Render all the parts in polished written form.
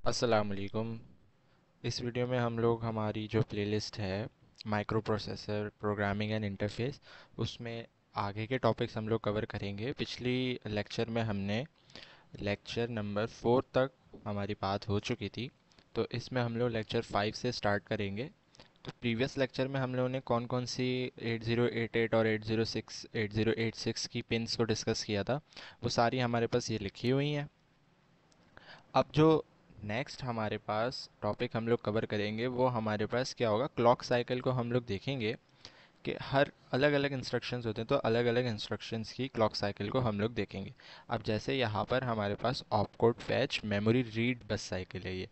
अस्सलाम वालेकुम। इस वीडियो में हम लोग हमारी जो प्लेलिस्ट है micro processor programming and interface, उसमें आगे के टॉपिक्स हम लोग कवर करेंगे। पिछली लेक्चर में हमने लेक्चर नंबर 4 तक हमारी बात हो चुकी थी, तो इसमें हम लोग लेक्चर 5 से स्टार्ट करेंगे। तो प्रीवियस लेक्चर में हम लोगों ने कौन कौन सी 8088 और 8086 की पिन्स को डिस्कस किया था, वो सारी हमारे पास ये लिखी हुई हैं। अब जो नेक्स्ट हमारे पास टॉपिक हम लोग कवर करेंगे वो हमारे पास क्या होगा, क्लॉक साइकिल को हम लोग देखेंगे कि हर अलग अलग इंस्ट्रक्शंस होते हैं, तो अलग अलग इंस्ट्रक्शंस की क्लॉक साइकिल को हम लोग देखेंगे। अब जैसे यहाँ पर हमारे पास ऑपकोड फैच मेमोरी रीड बस साइकिल है, ये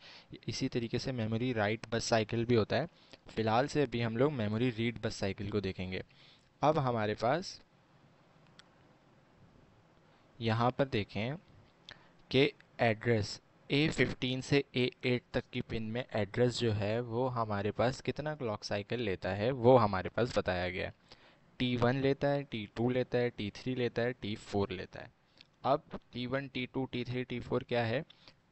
इसी तरीके से मेमोरी राइट बस साइकिल भी होता है। फ़िलहाल से अभी हम लोग मेमोरी रीड बस साइकिल को देखेंगे। अब हमारे पास यहाँ पर देखें कि एड्रेस A15 से A8 तक की पिन में एड्रेस जो है वो हमारे पास कितना क्लॉक साइकिल लेता है वो हमारे पास बताया गया है। T1 लेता है, T2 लेता है, T3 लेता है, T4 लेता है। अब T1 T2 T3 T4 क्या है?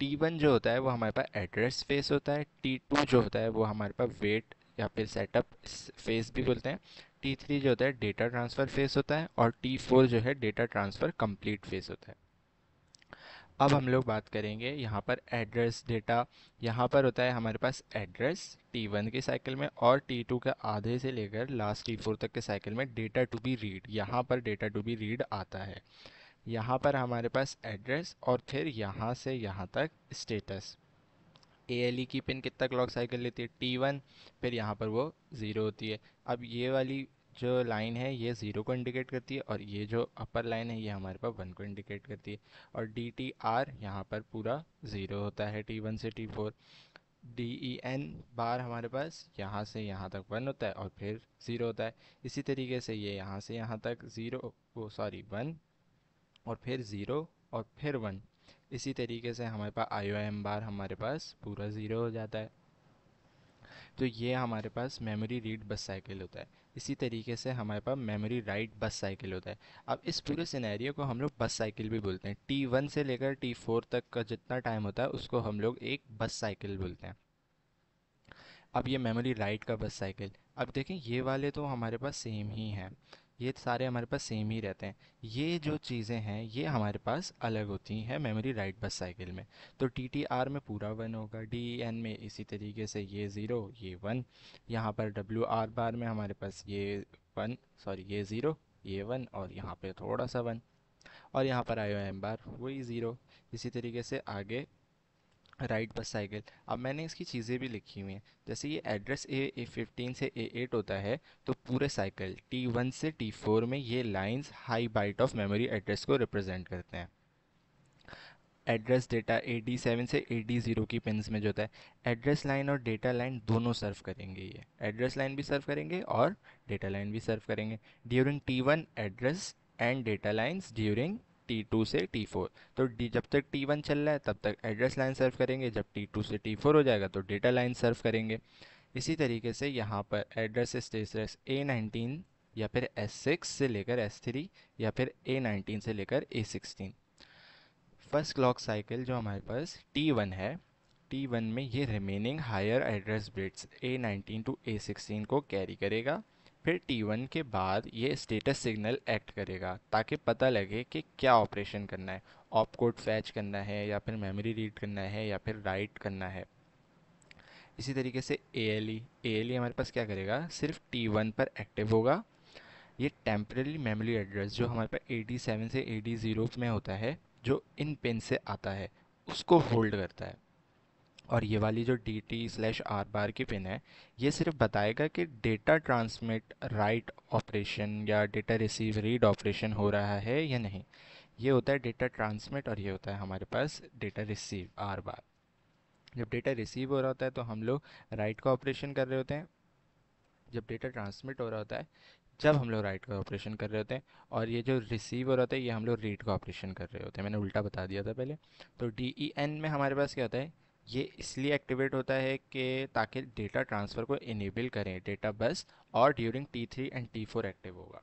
T1 जो होता है वो हमारे पास एड्रेस फेस होता है, T2 जो होता है वो हमारे पास वेट या फिर सेटअप फेस भी बोलते हैं, T3 जो होता है डेटा ट्रांसफ़र फेस होता है, और T4 जो है डेटा ट्रांसफ़र कंप्लीट फेस होता है। अब हम लोग बात करेंगे यहाँ पर एड्रेस डेटा। यहाँ पर होता है हमारे पास एड्रेस T1 के साइकिल में, और T2 के आधे से लेकर लास्ट T4 तक के साइकिल में डेटा टू बी रीड, यहाँ पर डेटा टू बी रीड आता है। यहाँ पर हमारे पास एड्रेस और फिर यहाँ से यहाँ तक स्टेटस। ALE की पिन कितना क्लॉक साइकिल लेती है? T1, फिर यहाँ पर वो ज़ीरो होती है। अब ये वाली जो लाइन है ये ज़ीरो को इंडिकेट करती है, और ये जो अपर लाइन है ये हमारे पास वन को इंडिकेट करती है। और DTR यहाँ पर पूरा ज़ीरो होता है T1 से T4। DEN बार हमारे पास यहाँ से यहाँ तक वन होता है और फिर ज़ीरो होता है। इसी तरीके से ये यहाँ से यहाँ तक ज़ीरो, वो सॉरी वन, और फिर ज़ीरो, और फिर वन। इसी तरीके से हमारे पास IOM बार हमारे पास पूरा ज़ीरो हो जाता है। तो ये हमारे पास मेमोरी रीड बस साइकिल होता है। इसी तरीके से हमारे पास मेमोरी राइट बस साइकिल होता है। अब इस पूरे सिनेरियो को हम लोग बस साइकिल भी बोलते हैं। T1 से लेकर T4 तक का जितना टाइम होता है उसको हम लोग एक बस साइकिल बोलते हैं। अब ये मेमोरी राइट का बस साइकिल, अब देखें ये वाले तो हमारे पास सेम ही हैं, ये सारे हमारे पास सेम ही रहते हैं। ये जो चीज़ें हैं ये हमारे पास अलग होती हैं मेमोरी राइट बस साइकिल में। तो TTR में पूरा वन होगा, DEN में इसी तरीके से ये ज़ीरो ये वन, यहाँ पर WR बार में हमारे पास ये वन, सॉरी ये ज़ीरो ये वन, और यहाँ पे थोड़ा सा वन, और यहाँ पर IOM बार वही ज़ीरो। इसी तरीके से आगे राइट बस साइकिल। अब मैंने इसकी चीज़ें भी लिखी हुई हैं, जैसे ये एड्रेस A15 से A8 होता है, तो पूरे साइकिल T1 से T4 में ये lines high byte of memory address को रिप्रेजेंट करते हैं। एड्रेस डेटा AD7 से AD0 की पिंस में जो होता है, एड्रेस लाइन और डेटा लाइन दोनों सर्व करेंगे, ये एड्रेस लाइन भी सर्व करेंगे और डेटा लाइन भी सर्व करेंगे। During T1 address and data lines, during T2 से T4, तो जब तक T1 चल रहा है तब तक एड्रेस लाइन सर्व करेंगे, जब T2 से T4 हो जाएगा तो डेटा लाइन सर्व करेंगे। इसी तरीके से यहाँ पर एड्रेस स्टेटस A19 या फिर S6 से लेकर S3, या फिर A19 से लेकर A16। फर्स्ट क्लॉक साइकिल जो हमारे पास T1 है, T1 में ये remaining higher address bits A19 to A16 को कैरी करेगा। फिर T1 के बाद ये स्टेटस सिग्नल एक्ट करेगा ताकि पता लगे कि क्या ऑपरेशन करना है, ऑपकोड फैच करना है या फिर मेमोरी रीड करना है या फिर राइट करना है। इसी तरीके से ALE हमारे पास क्या करेगा, सिर्फ T1 पर एक्टिव होगा। ये टेम्पररी मेमोरी एड्रेस जो हमारे पास AD7 से AD0 में होता है, जो इन पिन से आता है, उसको होल्ड करता है। और ये वाली जो DT/R बार की पिन है, ये सिर्फ बताएगा कि डेटा ट्रांसमिट राइट ऑपरेशन या डेटा रिसीव रीड ऑपरेशन हो रहा है या नहीं। ये होता है डेटा ट्रांसमिट, और ये होता है हमारे पास डेटा रिसीव R बार। जब डेटा रिसीव हो रहा होता है तो हम लोग राइट का ऑपरेशन कर रहे होते हैं, जब डेटा ट्रांसमिट हो रहा होता है जब हम लोग राइट का ऑपरेशन कर रहे होते हैं, और ये जो रिसीव हो रहा होता है ये हम लोग रीड का ऑपरेशन कर रहे होते हैं। मैंने उल्टा बता दिया था पहले। तो DEN में हमारे पास क्या होता है, ये इसलिए एक्टिवेट होता है कि ताकि डेटा ट्रांसफ़र को इनेबल करें डेटा बस, और during T3 and T4 active होगा।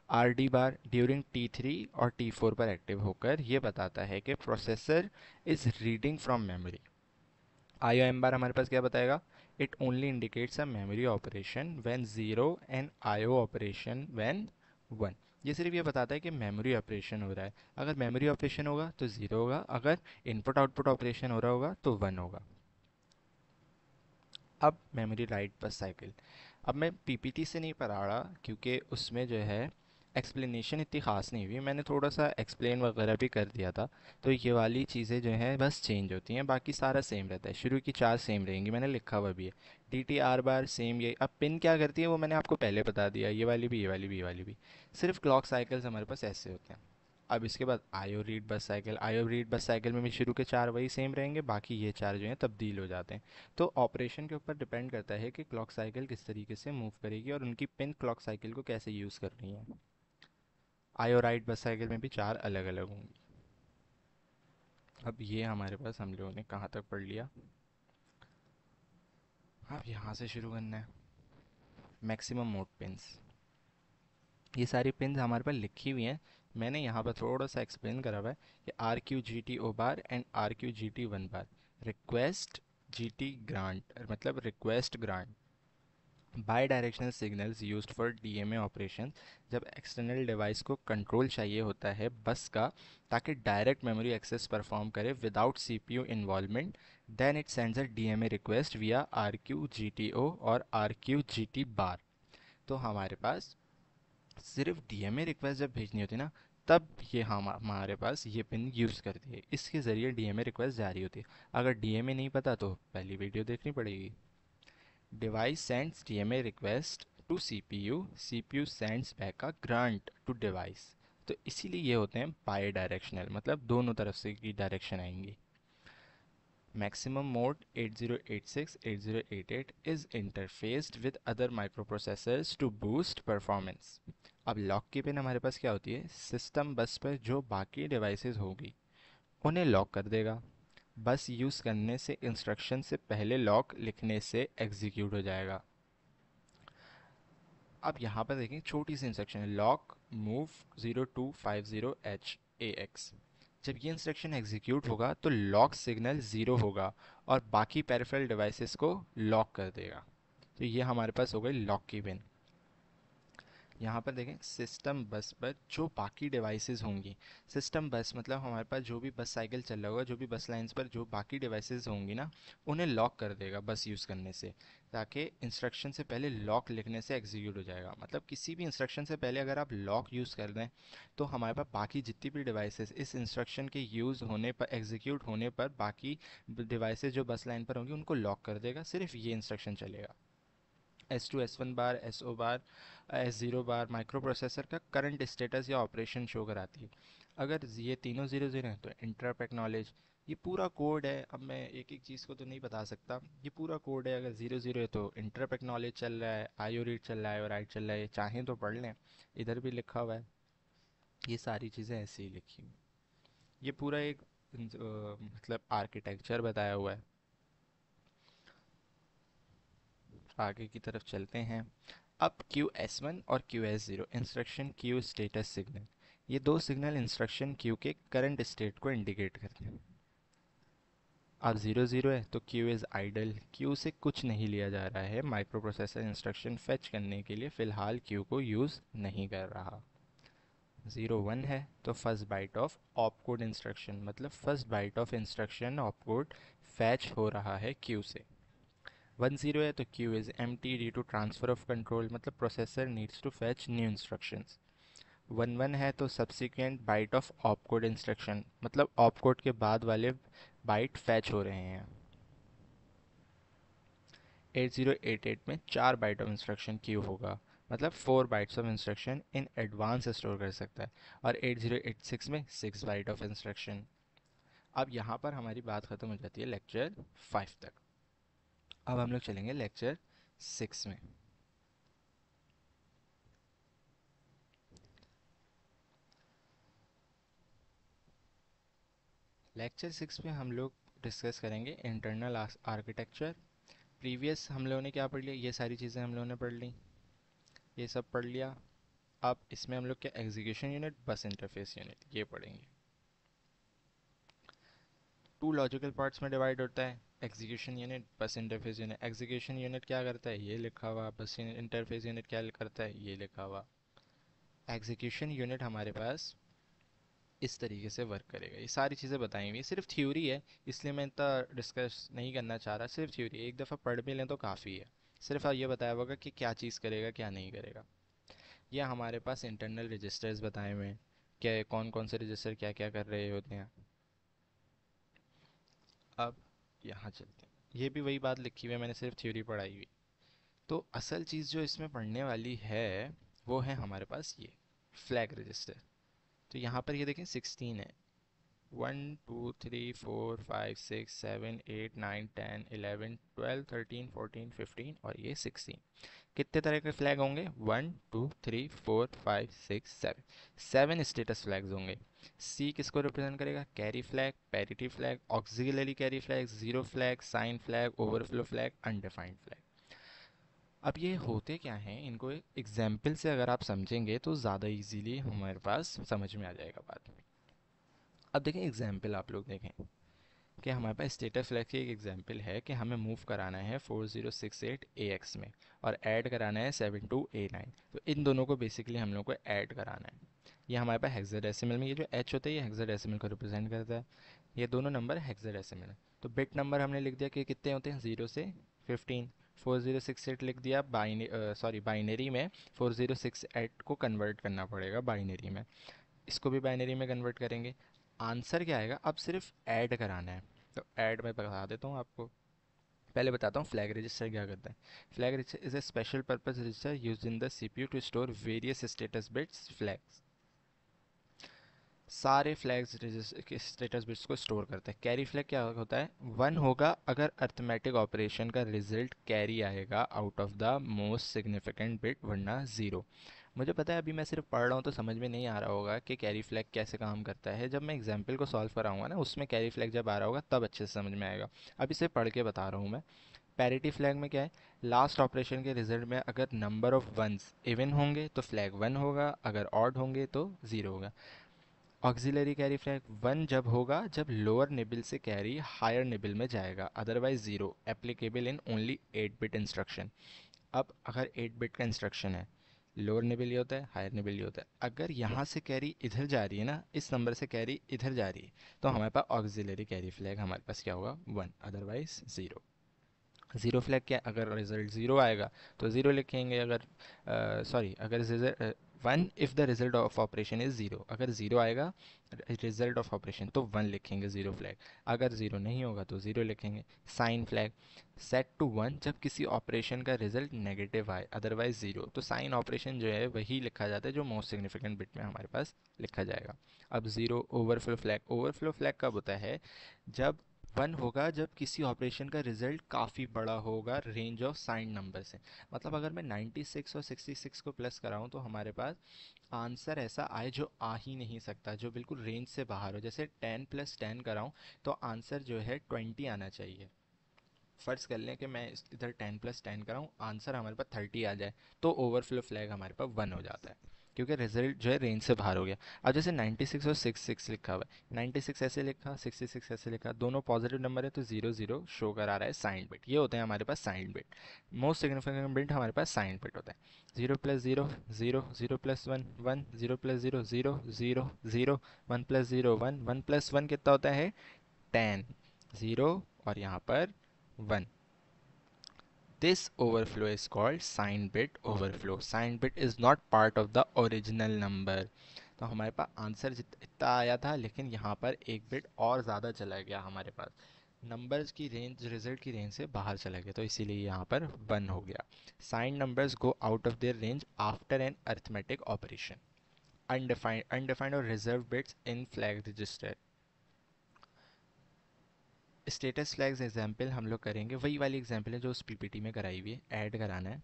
RD बार ड्यूरिंग T3 और T4 पर एक्टिव होकर ये बताता है कि processor is reading from memory. IO M bar हमारे पास क्या बताएगा? It only indicates a memory operation when zero and IO operation when one. ये सिर्फ ये बताता है कि मेमोरी ऑपरेशन हो रहा है। अगर मेमोरी ऑपरेशन होगा तो ज़ीरो होगा, अगर इनपुट आउटपुट ऑपरेशन हो रहा होगा तो वन होगा। अब मेमोरी राइट बस साइकिल, अब मैं पीपीटी से नहीं पढ़ा रहा क्योंकि उसमें जो है एक्सप्लेनेशन इतनी ख़ास नहीं हुई, मैंने थोड़ा सा एक्सप्लेन वगैरह भी कर दिया था। तो ये वाली चीज़ें जो हैं बस चेंज होती हैं, बाकी सारा सेम रहता है। शुरू की चार सेम रहेंगी, मैंने लिखा हुआ भी है। टी टी आर बार सेम, ये अब पिन क्या करती है वो मैंने आपको पहले बता दिया, ये वाली भी, ये वाली भी, ये वाली भी। सिर्फ क्लॉक साइकिल्स हमारे पास ऐसे होते हैं। अब इसके बाद आईओ रीड बस साइकिल, आईओ रीड बस साइकिल में भी शुरू के चार वही सेम रहेंगे, बाकी ये चार जो हैं तब्दील हो जाते हैं। तो ऑपरेशन के ऊपर डिपेंड करता है कि क्लॉक साइकिल किस तरीके से मूव करेगी और उनकी पिन क्लॉक साइकिल को कैसे यूज़ करनी है। आईओ राइट बस साइकिल में भी चार अलग अलग होंगी। अब ये हमारे पास हम लोगों ने कहाँ तक पढ़ लिया? अब यहाँ से शुरू करना है। मैक्सिमम मोड पिन्स, ये सारी पिन्स हमारे पास लिखी हुई हैं। मैंने यहाँ पर थोड़ा सा एक्सप्लेन करा हुआ है कि R Q G T O bar and R Q G T one bar, request G T grant, मतलब request grant, bidirectional signals used for DMA operation. जब एक्सटर्नल डिवाइस को कंट्रोल चाहिए होता है बस का, ताकि डायरेक्ट मेमोरी एक्सेस परफॉर्म करे without CPU involvement, then it sends a DMA request via R Q G T O और R Q G T bar. तो हमारे पास सिर्फ डीएमए रिक्वेस्ट जब भेजनी होती है ना, तब ये हम हमारे पास ये पिन यूज़ करती है, इसके ज़रिए डीएमए रिक्वेस्ट जारी होती है। अगर डीएमए नहीं पता तो पहली वीडियो देखनी पड़ेगी। Device sends DMA request to CPU, CPU sends back a grant to device. तो इसीलिए ये होते हैं बाई डायरेक्शनल, मतलब दोनों तरफ से की डायरेक्शन आएंगी। Maximum mode 8086 8088 is interfaced with other microprocessors to boost performance। अब लॉक की पिन हमारे पास क्या होती है? सिस्टम बस पर जो बाकी डिवाइसेस होगी उन्हें लॉक कर देगा। बस यूज़ करने से इंस्ट्रक्शन से पहले लॉक लिखने से एग्जीक्यूट हो जाएगा। अब यहाँ पर देखें, छोटी सी इंस्ट्रक्शन है, लॉक मूव 0250 HAX। जब ये इंस्ट्रक्शन एग्जीक्यूट होगा तो लॉक सिग्नल ज़ीरो होगा और बाकी पेरिफेरल डिवाइसेस को लॉक कर देगा। तो ये हमारे पास हो गई लॉक की पिन। यहाँ पर देखें, सिस्टम बस पर जो बाकी डिवाइसेस होंगी, सिस्टम बस मतलब हमारे पास जो भी बस साइकिल चल रहा होगा, जो भी बस लाइंस पर जो बाकी डिवाइसेस होंगी ना, उन्हें लॉक कर देगा बस यूज़ करने से, ताकि इंस्ट्रक्शन से पहले लॉक लिखने से एग्जीक्यूट हो जाएगा। मतलब किसी भी इंस्ट्रक्शन से पहले अगर आप लॉक यूज़ कर दें तो हमारे पास बाकी जितनी भी डिवाइसेस इस इंस्ट्रक्शन के यूज़ होने पर, एग्जीक्यूट होने पर, बाकी डिवाइसेस जो बस लाइन पर होंगी उनको लॉक कर देगा, सिर्फ ये इंस्ट्रक्शन चलेगा। S2 S1 बार SO बार S0 बार माइक्रो प्रोसेसर का करंट स्टेटस या ऑपरेशन शो कराती है। अगर ये तीनों ज़ीरो ज़ीरो हैं तो इंटरप्ट एक्नॉलेज। ये पूरा कोड है, अब मैं एक एक चीज़ को तो नहीं बता सकता, ये पूरा कोड है। अगर ज़ीरो ज़ीरो है तो इंटरप्ट एक्नॉलेज चल रहा है, आईओ रीड चल रहा है और राइट चल रहा है, चाहें तो पढ़ लें, इधर भी लिखा हुआ है। ये सारी चीज़ें ऐसे ही लिखी हुई। ये पूरा एक मतलब आर्किटेक्चर बताया हुआ है। आगे की तरफ चलते हैं। अब क्यू एस वन और Q S zero, instruction queue status signal. ये दो सिग्नल इंस्ट्रक्शन क्यू के करंट स्टेट को इंडिकेट करते हैं। अब ज़ीरो ज़ीरो है तो क्यू इज़ आइडल, क्यू से कुछ नहीं लिया जा रहा है, माइक्रो प्रोसेसर इंस्ट्रक्शन फेच करने के लिए फ़िलहाल क्यू को यूज़ नहीं कर रहा। ज़ीरो वन है तो first byte of opcode instruction, मतलब first byte of instruction opcode fetch हो रहा है क्यू से। वन ज़ीरो है तो queue is emptied to transfer of control, मतलब processor needs to fetch new instructions. One one है तो subsequent byte of opcode instruction, मतलब ऑपकोड के बाद वाले बाइट फैच हो रहे हैं। 8088 में 4 बाइट ऑफ इंस्ट्रक्शन क्यू होगा, मतलब 4 bytes of instruction in advance store कर सकता है। और 8086 में 6 बाइट ऑफ इंस्ट्रक्शन। अब यहाँ पर हमारी बात ख़त्म हो जाती है लेक्चर 5 तक। अब हम लोग चलेंगे लेक्चर 6 में। लेक्चर 6 में हम लोग डिस्कस करेंगे इंटरनल आर्किटेक्चर। प्रीवियस हम लोगों ने क्या पढ़ लिया, ये सारी चीज़ें हम लोगों ने पढ़ ली, ये सब पढ़ लिया। अब इसमें हम लोग क्या एग्जीक्यूशन यूनिट, बस इंटरफेस यूनिट, ये पढ़ेंगे। टू लॉजिकल पार्ट्स में डिवाइड होता है, एग्जीक्यूशन यूनिट, बस इंटरफेस यूनिट। एग्जीक्यूशन यूनिट क्या करता है, ये लिखा हुआ। बस इंटरफेस यूनिट क्या करता है, ये लिखा हुआ। एग्जीक्यूशन यूनिट हमारे पास इस तरीके से वर्क करेगा। ये सारी चीज़ें बताई हुई, सिर्फ थ्योरी है इसलिए मैं इतना डिस्कस नहीं करना चाह रहा। सिर्फ थ्योरी, एक दफ़ा पढ़ भी लें तो काफ़ी है। सिर्फ ये बताया होगा कि क्या चीज़ करेगा क्या नहीं करेगा। ये हमारे पास इंटरनल रजिस्टर्स बताए हुए हैं, क्या कौन कौन से रजिस्टर क्या क्या कर रहे होते हैं। अब यहाँ चलते हैं, ये भी वही बात लिखी हुई है, मैंने सिर्फ थ्योरी पढ़ाई हुई। तो असल चीज़ जो इसमें पढ़ने वाली है वो है हमारे पास ये फ्लैग रजिस्टर। तो यहाँ पर ये देखें 16 है, 1 2 3 4 5 6 7 8 9 10 11 12 13 14 15 और ये 16। कितने तरह के फ्लैग होंगे, 1 2 3 4 5 6 7, 7 स्टेटस फ्लैग्स होंगे। सी किसको रिप्रेजेंट करेगा, carry flag, parity flag, auxiliary carry flag, zero flag, sign flag, overflow flag, undefined flag. अब ये होते क्या हैं, इनको एक एग्जाम्पल से अगर आप समझेंगे तो ज़्यादा इजीली हमारे पास समझ में आ जाएगा बात। अब देखें एग्जाम्पल, आप लोग देखें कि हमारे पास स्टेटस फ्लैग की एक एग्जांपल है कि हमें मूव कराना है 4068 AX में और ऐड कराना है 72A9। तो इन दोनों को बेसिकली हम लोग को ऐड कराना है। ये हमारे पास हेक्साडेसिमल में, ये जो H होता है ये हेक्साडेसिमल को रिप्रेजेंट करता है। ये दोनों नंबर हेक्साडेसिमल है। तो बिट नंबर हमने लिख दिया कि कितने होते हैं, 0 से 15। 4068 लिख दिया, बाइनरी में 4068 को कन्वर्ट करना पड़ेगा बाइनरी में। इसको भी बाइनरी में कन्वर्ट करेंगे। आंसर क्या आएगा, अब सिर्फ ऐड कराना है। तो ऐड मैं बता देता हूँ आपको। पहले बताता हूँ फ्लैग रजिस्टर क्या करता है। Flag register is a special purpose register used in the CPU to store various status bits flags. सारे फ्लैग्स के स्टेटस बिट्स को स्टोर करता है। कैरी फ्लैग क्या होता है, 1 होगा अगर अर्थमेटिक ऑपरेशन का रिजल्ट कैरी आएगा out of the most significant bit, वरना 0। मुझे पता है अभी मैं सिर्फ पढ़ रहा हूँ तो समझ में नहीं आ रहा होगा कि कैरी फ्लैग कैसे काम करता है। जब मैं एग्जाम्पल को सॉल्व कराऊंगा ना, उसमें कैरी फ्लैग जब आ रहा होगा तब अच्छे से समझ में आएगा। अभी सिर्फ पढ़ के बता रहा हूँ मैं। पैरिटी फ्लैग में क्या है, लास्ट ऑपरेशन के रिजल्ट में अगर नंबर ऑफ वंस इवन होंगे तो फ्लैग 1 होगा, अगर ऑड होंगे तो 0 होगा। ऑक्सिलरी कैरी फ्लैग 1 जब होगा जब लोअर निबल से कैरी हायर निबल में जाएगा, otherwise 0, applicable in only 8 bit instruction. अब अगर 8 बिट का इंस्ट्रक्शन है, लोअर निबल ये होता है, हायर निबल ये होता है। अगर यहाँ से कैरी इधर जा रही है ना, इस नंबर से कैरी इधर जा रही है, तो हमारे पास ऑक्सिलरी कैरी फ्लैग हमारे पास क्या होगा, 1, अदरवाइज 0। ज़ीरो फ्लैग क्या, अगर रिजल्ट ज़ीरो आएगा तो ज़ीरो लिखेंगे, अगर अगर 1 if the result of operation is zero, अगर ज़ीरो आएगा रिजल्ट ऑफ ऑपरेशन तो 1 लिखेंगे ज़ीरो फ्लैग, अगर ज़ीरो नहीं होगा तो ज़ीरो लिखेंगे। साइन फ्लैग, सेट टू 1 जब किसी ऑपरेशन का रिजल्ट नेगेटिव आए, अदरवाइज 0, तो साइन ऑपरेशन जो है वही लिखा जाता है जो मोस्ट सिग्निफिकेंट बिट में हमारे पास लिखा जाएगा। अब 0 ओवरफ्लो फ्लैग, ओवरफ्लो फ्लैग कब होता है, जब 1 होगा जब किसी ऑपरेशन का रिजल्ट काफ़ी बड़ा होगा रेंज ऑफ साइन नंबर से। मतलब अगर मैं 96 और 66 को प्लस कराऊं तो हमारे पास आंसर ऐसा आए जो आ ही नहीं सकता, जो बिल्कुल रेंज से बाहर हो। जैसे 10 + 10 कराऊं तो आंसर जो है 20 आना चाहिए। फ़र्ज़ कर लें कि मैं इधर 10 + 10 कराऊं, आंसर हमारे पास 30 आ जाए, तो ओवरफ्लो फ्लैग हमारे पास 1 हो जाता है, क्योंकि रिजल्ट जो है रेंज से बाहर हो गया। अब जैसे 96 और 66 लिखा हुआ है, 96 ऐसे लिखा, 66 ऐसे लिखा, दोनों पॉजिटिव नंबर है तो 0 0 शो करा रहा है साइन बिट। ये होते हैं हमारे पास sign bit. Most significant bit हमारे पास साइन बिट होता है। 0 + 0 0, 0 + 1 1, 0 + 0 0 0 0, 1 + 0 1, 1 + 1 कितना होता है 10, 0 और यहाँ पर 1। This overflow is called sign bit overflow. Sign bit is not part of the original number. तो हमारे पास आंसर इतना आया था, लेकिन यहाँ पर एक बिट और ज़्यादा चला गया हमारे पास, नंबर्स की रेंज रिजल्ट की रेंज से बाहर चला गया, तो इसीलिए यहाँ पर 1 हो गया। Sign numbers go out of their range after an arithmetic operation. Undefined और reserve bits in flag register. Status flags example हम लोग करेंगे, वही वाली एग्जाम्पल है जो उस पीपीटी में कराई हुई है। ऐड कराना है,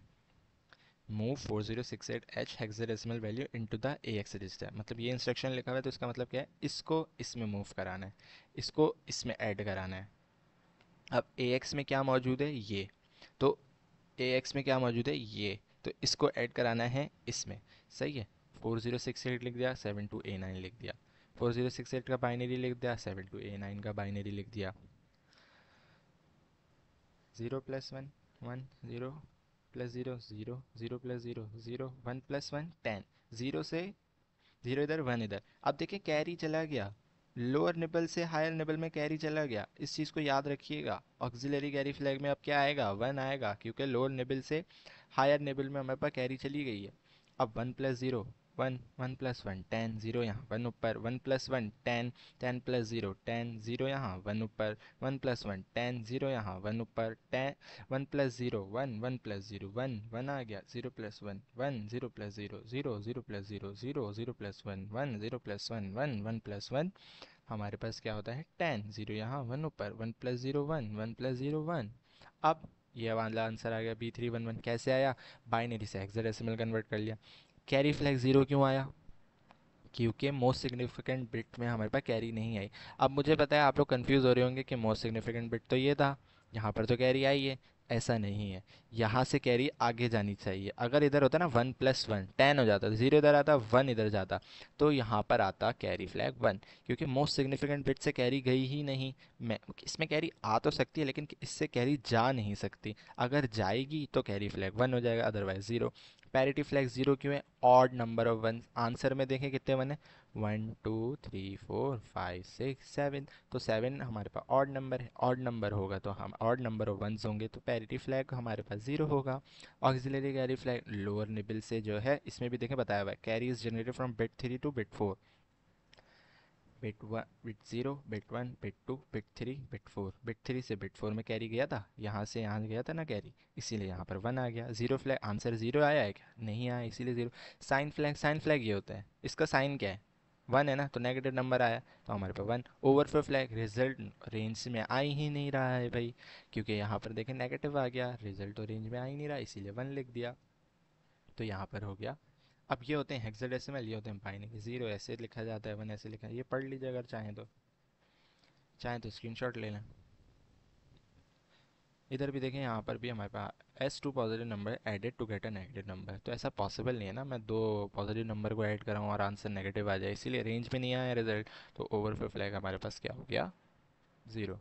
move 4068H hexadecimal value into the AX register. मतलब ये इंस्ट्रक्शन लिखा हुआ है तो इसका मतलब क्या है, इसको इसमें मूव कराना है, इसको इसमें ऐड कराना है। अब AX में क्या मौजूद है, ये, तो AX में क्या मौजूद है, ये, तो इसको ऐड कराना है इसमें। सही है, 4068 लिख दिया, 72A9 लिख दिया। 4068 का बाइनरी लिख दिया, 72A9 का बाइनरी लिख दिया। 0 + 1 1, 0 + 0 0, 0 + 0 0, 1 + 1 10, 0 से 0 इधर 1 इधर। अब देखिए कैरी चला गया, लोअर निबल से हायर निबल में कैरी चला गया, इस चीज़ को याद रखिएगा। ऑक्सिलरी कैरी फ्लैग में अब क्या आएगा, 1 आएगा, क्योंकि लोअर निबल से हायर निबल में हमारे पास कैरी चली गई है। अब 1 + 0 1, 1 + 1 10, 0 यहाँ 1 ऊपर, 1 + 1 10, 10 + 0 10, 0 यहाँ 1 ऊपर, 1 + 1 10, 0 यहाँ 1 ऊपर, 10 1 + 0 1, 1 + 0 1, 1 आ गया, 0 + 1 1, 0 + 0 0, 0 + 0 0, 0 + 1 1, 0 + 1 1, 1 + 1 हमारे पास क्या होता है 10, 0 यहाँ 1 ऊपर, 1 + 0 1, 1 + 0 1। अब ये वाला आंसर आ गया B311। कैसे आया, बाइनरी से हेक्साडेसिमल कन्वर्ट कर लिया। कैरी फ्लैग 0 क्यों आया, क्योंकि मोस्ट सिग्निफिकेंट बिट में हमारे पास कैरी नहीं आई। अब मुझे पता है आप लोग कंफ्यूज हो रहे होंगे कि मोस्ट सिग्निफिकेंट बिट तो ये था, यहाँ पर तो कैरी आई है। ऐसा नहीं है, यहाँ से कैरी आगे जानी चाहिए। अगर इधर होता ना 1 + 1 10 हो जाता, 0 इधर आता 1 इधर जाता, तो यहाँ पर आता कैरी फ्लैग 1, क्योंकि मोस्ट सिग्निफिकेंट बिट से कैरी गई ही नहीं। मैं इसमें कैरी आ तो सकती है लेकिन इससे कैरी जा नहीं सकती, अगर जाएगी तो कैरी फ्लैग 1 हो जाएगा, अदरवाइज 0। पैरिटी फ्लैग 0 क्यों है, odd number of one. Answer में देखें कितने वन है, 1 2 3 4 5 6 7, तो 7 हमारे पास ऑड नंबर है। ऑड नंबर होगा तो हम ऑड नंबर ऑफ वंस होंगे, तो पैरिटी फ्लैग हमारे पास 0 होगा। Auxiliary carry flag lower nibble से जो है, इसमें भी देखें बताया हुआ है, carry is generated from bit 3 two bit 4। Bit 1 bit 0 bit 1 bit 2 bit 3 bit 4, bit 3 से बिट 4 में कैरी गया था, यहाँ से यहाँ गया था ना कैरी, इसीलिए यहाँ पर 1 आ गया। जीरो फ्लैग, आंसर 0 आया है क्या, नहीं आया, इसीलिए 0। साइन फ्लैग, साइन फ्लैग ये होता है, इसका साइन क्या है, 1 है ना, तो नेगेटिव नंबर आया तो हमारे पास 1। ओवरफ्लो फ्लैग, रिजल्ट रेंज में आ ही नहीं रहा है भाई, क्योंकि यहाँ पर देखें नेगेटिव आ गया, रिजल्ट तो रेंज में आ ही नहीं रहा, इसीलिए 1 लिख दिया, तो यहाँ पर हो गया। अब ये होते हैं हेक्साडेसिमल, ये होते हैं बाइनरी। 0 ऐसे लिखा जाता है, 1 ऐसे लिखा है, ये पढ़ लीजिए अगर चाहें तो, चाहें तो स्क्रीनशॉट ले लें। इधर भी देखें, यहाँ पर भी हमारे पास S2 positive number added to get a negative number, तो ऐसा पॉसिबल नहीं है ना मैं दो पॉजिटिव नंबर को ऐड कराऊँ और आंसर नेगेटिव आ जाए, इसीलिए रेंज में नहीं आया रिजल्ट, तो ओवरफ्लो फ्लैग हमारे पास क्या हो गया, 0,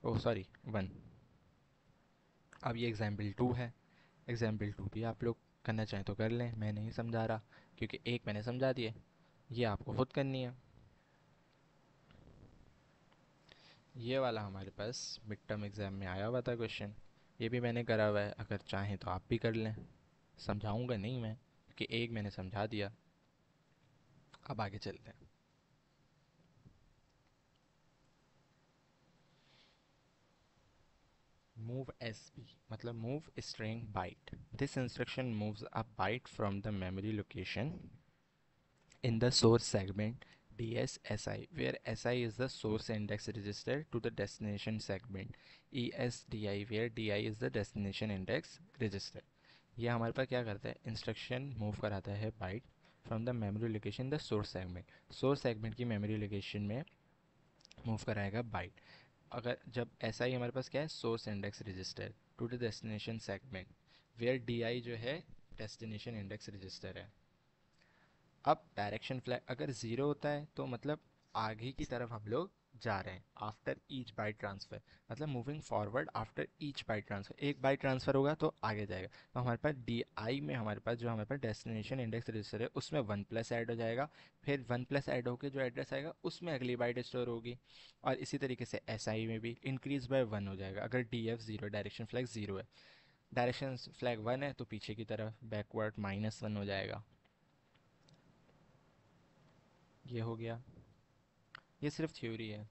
ओह सॉरी 1। अब ये एग्जाम्पल 2 है, एग्जाम्पल 2 भी आप लोग करना चाहें तो कर लें, मैं नहीं समझा रहा, क्योंकि एक मैंने समझा दिए, ये आपको खुद करनी है। ये वाला हमारे पास मिड टर्म एग्ज़ाम में आया हुआ था क्वेश्चन, ये भी मैंने करा हुआ है, अगर चाहें तो आप भी कर लें, समझाऊंगा नहीं मैं, कि एक मैंने समझा दिया। अब आगे चलते हैं। मूव एस बी मतलब move string byte. This instruction moves a byte from the memory location in the source segment DSSI, where SI is the source index register, to the destination segment ESDI, where DI is the destination index register। ये हमारे पास क्या करता है, instruction move कराता है byte from the memory location the source segment, source segment की memory location में मूव कराएगा बाइट। अगर जब ऐसा ही हमारे पास क्या है, source index register to the destination segment, where D I जो है डेस्टिनेशन इंडेक्स रजिस्टर है। अब डायरेक्शन फ्लैग अगर ज़ीरो होता है तो मतलब आगे की तरफ हम लोग जा रहे हैं, आफ्टर ईच बाइट ट्रांसफ़र, मतलब moving forward after each byte transfer, एक बाइट ट्रांसफ़र होगा तो आगे जाएगा। तो हमारे पास डी आई में हमारे पास जो हमारे पास डेस्टिनेशन इंडेक्स रजिस्टर है उसमें 1+ ऐड हो जाएगा, फिर 1+ ऐड होकर जो एड्रेस आएगा उसमें अगली बाइट स्टोर होगी, और इसी तरीके से एस आई में भी इंक्रीज बाय 1 हो जाएगा। अगर D F zero, direction flag zero है, डायरेक्शन फ्लैग 1 है तो पीछे की तरफ बैकवर्ड -1 हो जाएगा। ये हो गया, ये सिर्फ थ्योरी है,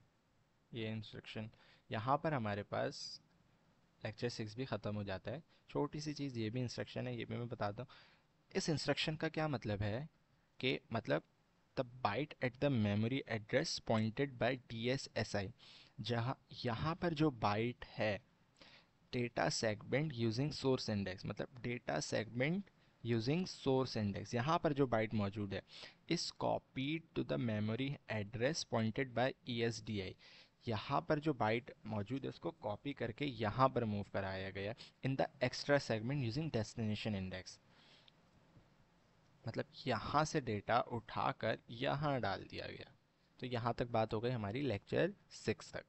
ये इंस्ट्रक्शन। यहाँ पर हमारे पास लेक्चर 6 भी ख़त्म हो जाता है। छोटी सी चीज़ ये भी इंस्ट्रक्शन है, ये भी मैं बताता हूँ। इस इंस्ट्रक्शन का क्या मतलब है कि मतलब the byte at the memory address pointed by DSSI, जहाँ यहाँ पर जो बाइट है data segment using source index, मतलब data segment using source index, यहाँ पर जो बाइट मौजूद है is copied to the memory address pointed by ESDI, यहाँ पर जो बाइट मौजूद है उसको कॉपी करके यहाँ पर मूव कराया गया in the extra segment using destination index. मतलब यहाँ से डेटा उठाकर यहाँ डाल दिया गया। तो यहाँ तक बात हो गई हमारी लेक्चर 6 तक।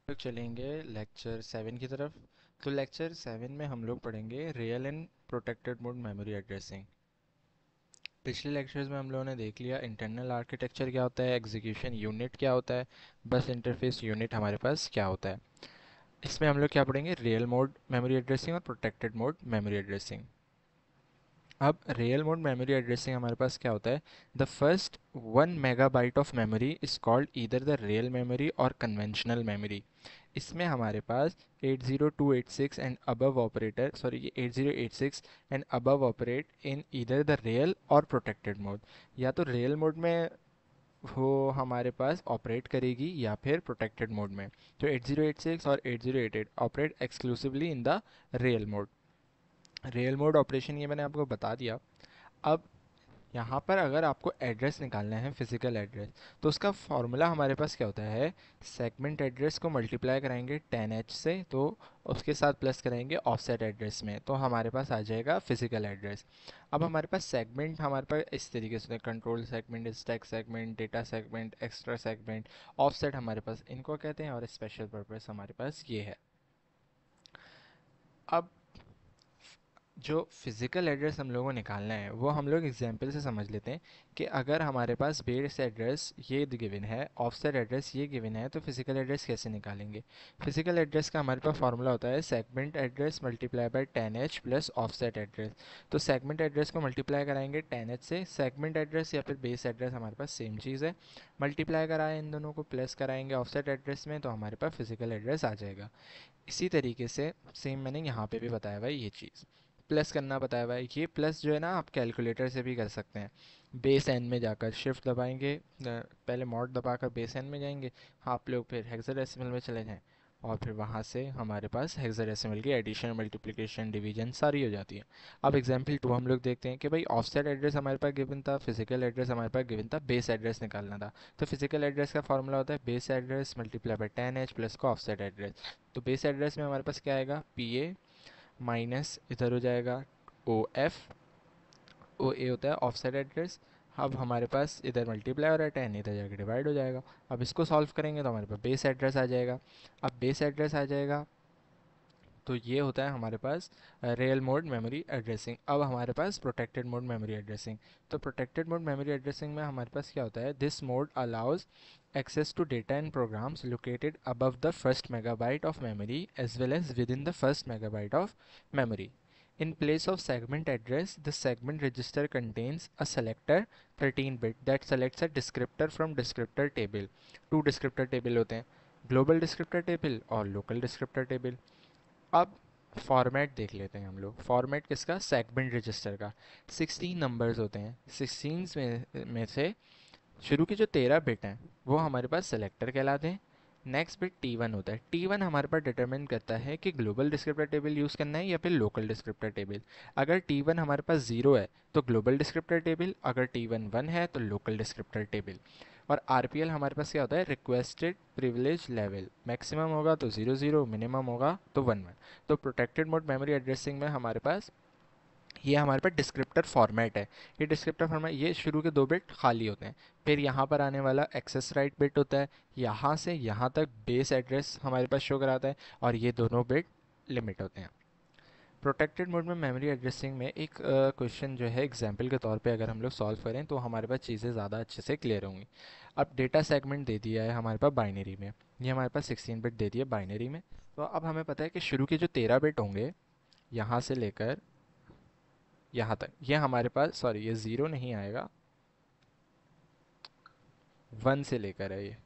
तो चलेंगे लेक्चर 7 की तरफ। तो लेक्चर 7 में हम लोग पढ़ेंगे real and protected mode memory addressing. पिछले लेक्चर्स में हम लोगों ने देख लिया इंटरनल आर्किटेक्चर क्या होता है, एग्जीक्यूशन यूनिट क्या होता है, बस इंटरफेस यूनिट हमारे पास क्या होता है। इसमें हम लोग क्या पढ़ेंगे, रियल मोड मेमोरी एड्रेसिंग और प्रोटेक्टेड मोड मेमोरी एड्रेसिंग। अब रियल मोड मेमोरी एड्रेसिंग हमारे पास क्या होता है, the first 1 megabyte of memory is called either the real memory और कन्वेंशनल मेमोरी। इसमें हमारे पास 80286 एंड अबव ऑपरेटर, सॉरी ये 8086 and above operate in either the real और प्रोटेक्टेड मोड। या तो रियल मोड में वो हमारे पास ऑपरेट करेगी या फिर प्रोटेक्टेड मोड में। तो 8086 और 8088 operate exclusively in the real mode. Real mode operation ये मैंने आपको बता दिया। अब यहाँ पर अगर आपको एड्रेस निकालना है, फिजिकल एड्रेस, तो उसका फॉर्मूला हमारे पास क्या होता है, सेगमेंट एड्रेस को मल्टीप्लाई कराएंगे 10h से, तो उसके साथ प्लस कराएंगे ऑफसेट एड्रेस में, तो हमारे पास आ जाएगा फिजिकल एड्रेस। अब हमारे पास सेगमेंट हमारे पास इस तरीके से control segment, stack segment, data segment, extra segment, offset हमारे पास इनको कहते हैं, और स्पेशल पर्पस हमारे पास ये है। अब जो फिज़िकल एड्रेस हम लोगों को निकालना है वो हम लोग एग्जांपल से समझ लेते हैं कि अगर हमारे पास बेस एड्रेस ये गिवन है, ऑफसेट एड्रेस ये गिवन है, तो फिज़िकल एड्रेस कैसे निकालेंगे। फिज़िकल एड्रेस का हमारे पास फॉर्मूला होता है segment address multiply by 10h plus offset address. तो सेगमेंट एड्रेस को मल्टीप्लाई कराएंगे 10h से, सेगमेंट एड्रेस या फिर बेस एड्रेस हमारे पास सेम चीज़ है, मल्टीप्लाई कराएं इन दोनों को, प्लस कराएंगे ऑफसेट एड्रेस में, तो हमारे पास फिज़िकल एड्रेस आ जाएगा। इसी तरीके से सेम मैंने यहाँ पे भी बताया हुआ है, ये चीज़ प्लस करना बताया हुआ है। ये प्लस जो है ना आप कैलकुलेटर से भी कर सकते हैं। बेस एन में जाकर शिफ्ट दबाएंगे, पहले मॉड दबाकर बेस एन में जाएंगे, आप लोग फिर हेक्साडेसिमल में चले जाएं, और फिर वहाँ से हमारे पास हेक्साडेसिमल की एडिशन, मल्टीप्लिकेशन, डिवीजन सारी हो जाती है। अब एग्जांपल 2 हम लोग देखते हैं कि भाई ऑफसेट एड्रेस हमारे पास गिवन था, फिजिकल एड्रेस हमारे पास गिवन था, बेस एड्रेस निकालना था। तो फिजिकल एड्रेस का फॉर्मूला होता है base address multiply by 10h plus का ऑफसेट एड्रेस। तो बेस एड्रेस में हमारे पास क्या आएगा, PA माइनस इधर हो जाएगा OF, OA होता है ऑफसेट एड्रेस। अब हमारे पास इधर मल्टीप्लाई हो रहा है 10, इधर जाके डिवाइड हो जाएगा। अब इसको सॉल्व करेंगे तो हमारे पास बेस एड्रेस आ जाएगा। अब बेस एड्रेस आ जाएगा तो ये होता है हमारे पास रियल मोड मेमोरी एड्रेसिंग। अब हमारे पास प्रोटेक्टेड मोड मेमोरी एड्रेसिंग। तो प्रोटेक्टेड मोड मेमोरी एड्रेसिंग में हमारे पास क्या होता है, this mode allows access to data and programs located above the first megabyte of memory as well as within the first megabyte of memory. In place of segment address, the segment register contains a selector 13-bit that selects a descriptor from descriptor table. Two descriptor table होते हैं, global descriptor table और local descriptor table. अब format देख लेते हैं हम लोग। Format किसका, सेगमेंट रजिस्टर का। 16 नंबर्स होते हैं, 16 में से शुरू के जो 13 बिट हैं वो हमारे पास सेलेक्टर कहलाते हैं। नेक्स्ट बिट T1 होता है। T1 हमारे पास डिटरमिन करता है कि ग्लोबल डिस्क्रिप्टर टेबल यूज़ करना है या फिर लोकल डिस्क्रिप्टर टेबल। अगर T1 हमारे पास 0 है तो ग्लोबल डिस्क्रिप्टर टेबल, अगर T1 1 है तो लोकल डिस्क्रिप्टर टेबल। और RPL हमारे पास क्या होता है, रिक्वेस्टेड प्रिविलेज लेवल, मैक्सिमम होगा तो 00, मिनिमम होगा तो 11। तो प्रोटेक्टेड मोड मेमोरी एड्रेसिंग में हमारे पास ये हमारे पास डिस्क्रिप्टर फॉर्मेट है। ये डिस्क्रिप्टर फॉर्मेट, ये शुरू के 2 बिट खाली होते हैं, फिर यहाँ पर आने वाला एक्सेस राइट बिट होता है, यहाँ से यहाँ तक बेस एड्रेस हमारे पास शो कराता है, और ये दोनों बिट लिमिट होते हैं। प्रोटेक्टेड मोड में मेमोरी एड्रेसिंग में एक क्वेश्चन जो है एग्जांपल के तौर पे अगर हम लोग सॉल्व करें तो हमारे पास चीज़ें ज़्यादा अच्छे से क्लियर होंगी। अब डेटा सेगमेंट दे दिया है हमारे पास बाइनरी में, ये हमारे पास 16 बिट दे दिया बाइनरी में। तो अब हमें पता है कि शुरू के जो 13 बिट होंगे यहाँ से लेकर यहाँ तक, ये हमारे पास, सॉरी ये 0 नहीं आएगा, 1 से लेकर है ये,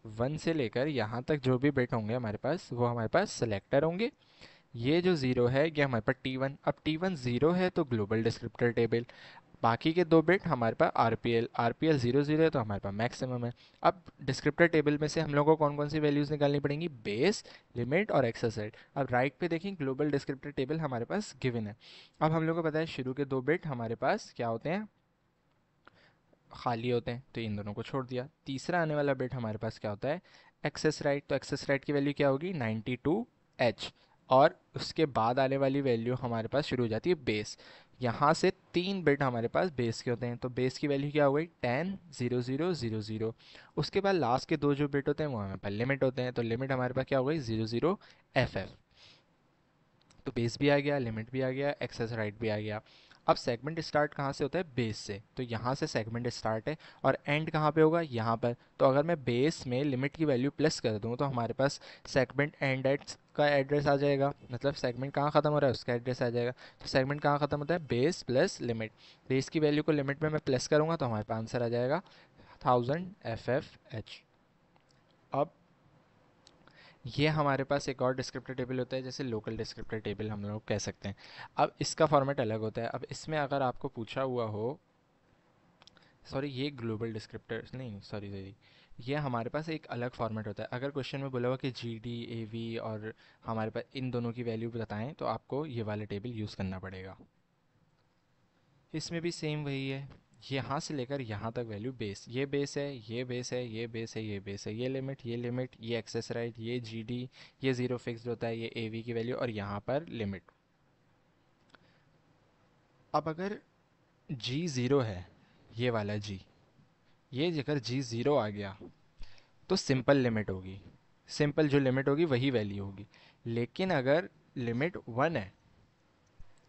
1 से लेकर यहाँ तक जो भी बिट होंगे हमारे पास वो हमारे पास सेलेक्टर होंगे। ये जो 0 है ये हमारे पास T1, अब T1 0 है तो ग्लोबल डिस्क्रिप्टर टेबल। बाकी के 2 बिट हमारे पास RPL 00 है तो हमारे पास मैक्सिमम है। अब डिस्क्रिप्टर टेबल में से हम लोग को कौन कौन सी वैल्यूज़ निकालनी पड़ेंगी, बेस, लिमिट और एक्सेस राइट। अब राइट पे देखें ग्लोबल डिस्क्रिप्टर टेबल हमारे पास गिवन है। अब हम लोग को पता है शुरू के 2 बिट हमारे पास क्या होते हैं, खाली होते हैं, तो इन दोनों को छोड़ दिया। तीसरा आने वाला बिट हमारे पास क्या होता है, एक्सेस राइट। तो एक्सेस राइट की वैल्यू क्या होगी, 92H, और उसके बाद आने वाली वैल्यू हमारे पास शुरू हो जाती है बेस। यहाँ से 3 बिट हमारे पास बेस के होते हैं, तो बेस की वैल्यू क्या हो गई 10 0 0 0 0। उसके बाद लास्ट के दो जो बिट होते हैं वो हमारे पास लिमिट होते हैं, तो लिमिट हमारे पास क्या हो गई 0 0 एफ एफ। तो बेस भी आ गया, लिमिट भी आ गया, एक्सेस राइट भी आ गया। अब सेगमेंट स्टार्ट कहाँ से होता है, बेस से, तो यहाँ से सेगमेंट स्टार्ट है और एंड कहाँ पे होगा, यहाँ पर। तो अगर मैं बेस में लिमिट की वैल्यू प्लस कर दूँ तो हमारे पास सेगमेंट एंड एट्स का एड्रेस आ जाएगा, मतलब सेगमेंट कहाँ ख़त्म हो रहा है उसका एड्रेस आ जाएगा। तो सेगमेंट कहाँ ख़त्म होता है, बेस प्लस लिमिट। बेस की वैल्यू को लिमिट में मैं प्लस करूँगा तो हमारे पास आंसर आ जाएगा 1000 FFH। अब ये हमारे पास एक और डिस्क्रिप्टर टेबल होता है, जैसे लोकल डिस्क्रिप्टर टेबल हम लोग कह सकते हैं। अब इसका फॉर्मेट अलग होता है। अब इसमें अगर आपको पूछा हुआ हो, सॉरी ये ग्लोबल डिस्क्रिप्टर नहीं, सॉरी सॉरी, ये हमारे पास एक अलग फॉर्मेट होता है। अगर क्वेश्चन में बोला हुआ कि जी डी ए वी और हमारे पास इन दोनों की वैल्यू बताएं तो आपको ये वाला टेबल यूज़ करना पड़ेगा। इसमें भी सेम वही है, यहाँ से लेकर यहाँ तक वैल्यू बेस, ये बेस है, ये बेस है, ये बेस है, ये बेस है, ये लिमिट, ये एक्सेस राइट, ये जी डी, ये ज़ीरो फिक्स्ड होता है, ये ए वी की वैल्यू और यहाँ पर लिमिट। अब अगर जी ज़ीरो है, ये वाला जी, ये अगर जी ज़ीरो आ गया तो सिंपल लिमिट होगी, सिंपल जो लिमिट होगी वही वैल्यू होगी। लेकिन अगर लिमिट वन है,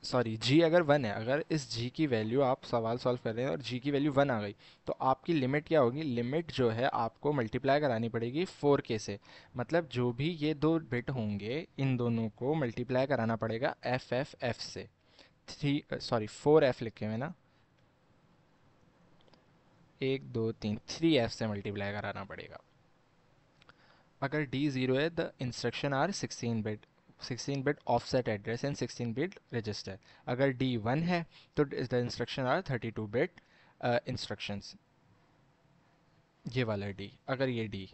सॉरी जी अगर वन है, अगर इस जी की वैल्यू आप सवाल सॉल्व कर रहे हैं और जी की वैल्यू वन आ गई, तो आपकी लिमिट क्या होगी, लिमिट जो है आपको मल्टीप्लाई करानी पड़ेगी 4k से। मतलब जो भी ये दो बिट होंगे इन दोनों को मल्टीप्लाई कराना पड़ेगा एफ एफ एफ से। थ्री, सॉरी 4f लिखे हुए ना, 1 2 3, 3f से मल्टीप्लाई कराना पड़ेगा। अगर डी ज़ीरो है, the instruction are 16 bit, 16 bit offset address and 16 bit register. अगर डी वन है तो the instruction are 32 bit instructions, ये वाला डी। अगर ये डी,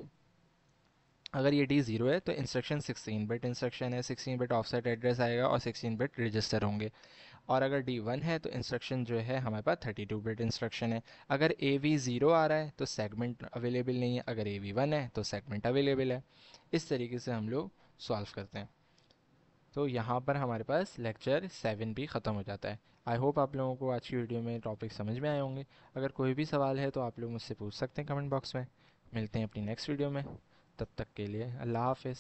अगर ये डी ज़ीरो है तो इंस्ट्रक्शन 16 बिट इंस्ट्रक्शन है, 16 बिट ऑफसेट एड्रेस आएगा और 16 बिट रजिस्टर होंगे। और अगर डी वन है तो इंस्ट्रक्शन जो है हमारे पास 32 बिट इंस्ट्रक्शन है। अगर ए वी ज़ीरो आ रहा है तो सेगमेंट अवेलेबल नहीं है, अगर ए वी वन है तो सेगमेंट अवेलेबल है। इस तरीके से हम लोग सॉल्व करते हैं। तो यहाँ पर हमारे पास लेक्चर 7 भी ख़त्म हो जाता है। आई होप आप लोगों को आज की वीडियो में टॉपिक समझ में आए होंगे। अगर कोई भी सवाल है तो आप लोग मुझसे पूछ सकते हैं कमेंट बॉक्स में। मिलते हैं अपनी नेक्स्ट वीडियो में, तब तक के लिए अल्लाह हाफिज़।